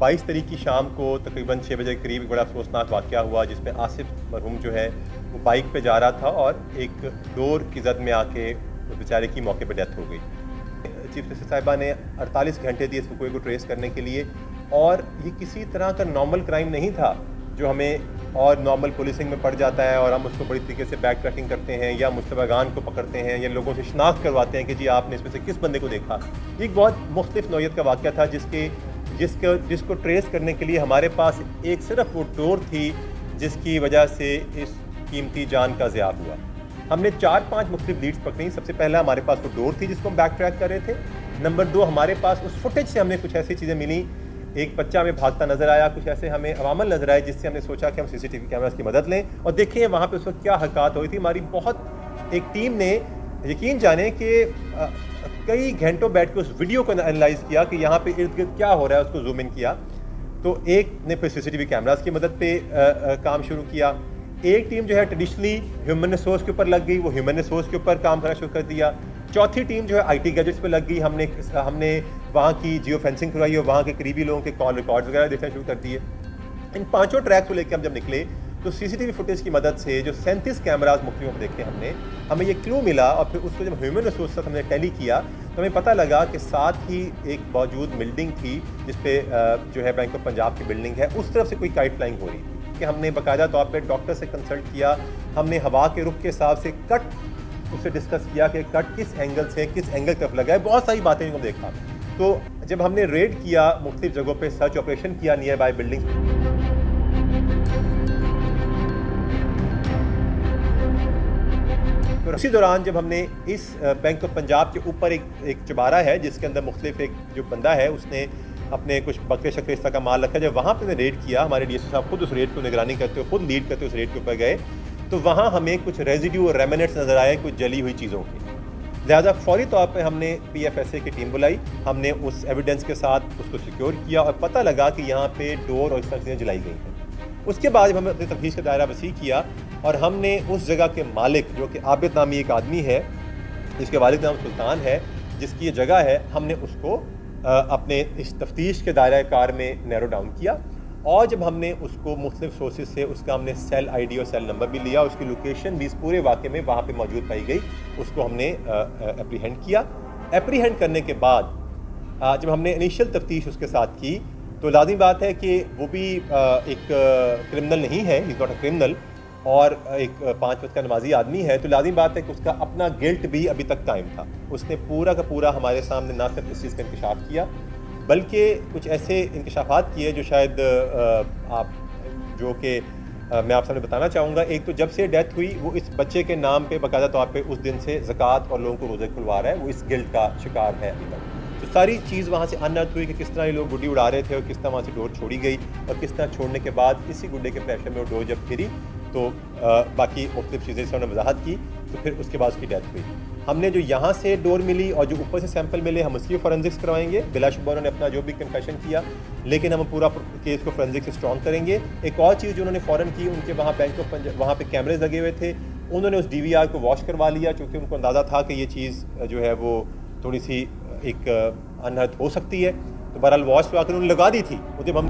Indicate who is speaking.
Speaker 1: 22 तारीख की शाम को तकरीबन 6 बजे के करीब एक बड़ा अफसोसनाक वाक़या हुआ जिसमें आसिफ मरहूम जो है वो बाइक पे जा रहा था और एक डोर की जद में आके उस बेचारे की मौके पे डेथ हो गई। चीफ मिनिस्टर साहिबा ने 48 घंटे दिए इस फुकोई को ट्रेस करने के लिए, और ये किसी तरह का नॉर्मल क्राइम नहीं था जो हमें और नॉर्मल पुलिसिंग में पड़ जाता है और हम उसको बड़ी तरीके से बैक ट्रैकिंग करते हैं या मुश्तबागान को पकड़ते हैं या लोगों से शनाख्त करवाते हैं कि जी आपने इसमें से किस बंदे को देखा। एक बहुत मुख्तलिफ नौयत का वाक़या था जिसको ट्रेस करने के लिए हमारे पास एक सिर्फ वो डोर थी जिसकी वजह से इस कीमती जान का ज़िया हुआ। हमने 4-5 मुख्तलिफ लीड्स पकड़ी। सबसे पहला हमारे पास वो डोर थी जिसको हम बैक ट्रैक कर रहे थे। नंबर 2 हमारे पास उस फुटेज से हमने कुछ ऐसी चीज़ें मिली, एक बच्चा हमें भागता नजर आया, कुछ ऐसे हमें अवामल नजर आए जिससे हमने सोचा कि हम सीसीटीवी कैमरास की मदद लें और देखें वहाँ पे उस वक्त क्या हरकत हुई थी। हमारी बहुत एक टीम ने यकीन जाने कि कई घंटों बैठ के उस वीडियो को एनालाइज किया कि यहाँ पे इर्द गिर्द क्या हो रहा है, उसको जूम इन किया। तो एक ने फिर सीसीटीवी कैमरास की मदद पे काम शुरू किया। एक टीम जो है ट्रेडिशनली ह्यूमन रिसोर्स के ऊपर लग गई, वो ह्यूमन रिसोर्स के ऊपर काम करना शुरू कर दिया। चौथी टीम जो है आईटी गैजेट्स पे लग गई। हमने वहाँ की जियो फेंसिंग करवाई और वहाँ के करीबी लोगों के कॉल रिकॉर्ड्स वगैरह देखना शुरू कर दिए। इन 5 ट्रैक्स को लेकर हम जब निकले तो सीसीटीवी फुटेज की मदद से जो 37 कैमराज मुख्तलिफ देखे हमें ये क्लू मिला, और फिर उसको जब ह्यूमन रिसोर्स से हमने टैली किया तो हमें पता लगा कि साथ ही एक मौजूद बिल्डिंग थी जिसपे जो है बैंक ऑफ पंजाब की बिल्डिंग है, उस तरफ से कोई काइट फ्लाइंग हो रही थी। कि हमने बाकायदा तौर पर डॉक्टर से कंसल्ट किया, हमने हवा के रुख के हिसाब से कट उससे डिस्कस किया कि कट किस एंगल से किस एंगल तरफ लगा है, बहुत सारी बातें इनको देखा। तो जब हमने रेड किया मुख्तलिफ जगहों पे सर्च ऑपरेशन किया नियर बाय बिल्डिंग, तो उसी दौरान जब हमने इस बैंक ऑफ पंजाब के ऊपर एक चबारा है जिसके अंदर मुख्तलिफ एक जो बंदा है उसने अपने कुछ बकरे शकरे इस तरह का माल रखा, जब वहाँ पे रेड किया हमारे डीएसपी साहब खुद उस रेड को निगरानी करते हुए खुद लीड करते हुए उस रेड के ऊपर गए, तो वहाँ हमें कुछ रेजिड्यू और रेमिनेट्स नज़र आए कुछ जली हुई चीज़ों की। लिहाजा फौरी तौर पे हमने PFSA की टीम बुलाई, हमने उस एविडेंस के साथ उसको सिक्योर किया और पता लगा कि यहाँ पे डोर और इस तरह चीज़ें जलाई गई हैं। उसके बाद हमने अपनी तफ्तीश का दायरा वसी किया और हमने उस जगह के मालिक जो कि आबिद नामी एक आदमी है जिसके वालिद नाम सुल्तान है, जिसकी ये जगह है, हमने उसको अपने इस तफ्तीश के दायरा कार में नैरो डाउन किया। और जब हमने उसको मुख्तलिफ सोर्सेज से उसका हमने सेल आईडी और सेल नंबर भी लिया, उसकी लोकेशन भी इस पूरे वाक़े में वहाँ पे मौजूद पाई गई, उसको हमने एप्रीहेंड किया। एप्रीहेंड करने के बाद जब हमने इनिशियल तफ्तीश उसके साथ की तो लाज़मी बात है कि वो भी एक क्रिमिनल नहीं है, इज़ नॉट अ क्रिमिनल, और एक 5 वक्त का नमाजी आदमी है, तो लाज़मी बात है कि उसका अपना गिल्ट भी अभी तक कायम था। उसने पूरा का पूरा हमारे सामने ना सिर्फ इस चीज़ का इंकशाफ किया बल्कि कुछ ऐसे इंकशाफात किए जो शायद आप जो कि मैं आप सामने बताना चाहूँगा। एक तो जब से डेथ हुई वो इस बच्चे के नाम पे बाकायदा तौर पे उस दिन से ज़कात और लोगों को रोज़े खुलवा रहा है, वो इस गिल्ट का शिकार है अभी तक। तो सारी चीज़ वहाँ से अनअर्थ हुई कि किस तरह ये लोग गुड्डी उड़ा रहे थे और किस तरह वहाँ से डोर छोड़ी गई और किस तरह छोड़ने के बाद इसी गुड्डे के प्रेशर में वो डोर जब फिरी तो बाकी मुख्तलिफ चीज़ें से उन्होंने वजाहत की, तो फिर उसके बाद उसकी डेथ हुई। हमने जो यहाँ से डोर मिली और जो ऊपर से सैंपल मिले हम उसकी फॉरेंसिक्स करवाएंगे। बिलाशुबा उन्होंने अपना जो भी कन्फेशन किया, लेकिन हम पूरा केस को फॉरेंसिक्स से स्ट्रॉन्ग करेंगे। एक और चीज़ जो उन्होंने फ़ौरन की, उनके वहाँ बैंक ऑफ पंजाब वहाँ पे कैमरेज लगे हुए थे, उन्होंने उस DVR को वॉश करवा लिया क्योंकि उनको अंदाज़ा था कि ये चीज़ जो है वो थोड़ी सी एक अनहद हो सकती है। तो बहरहाल वॉश करवा कर उन्होंने लगा दी थी। जब हम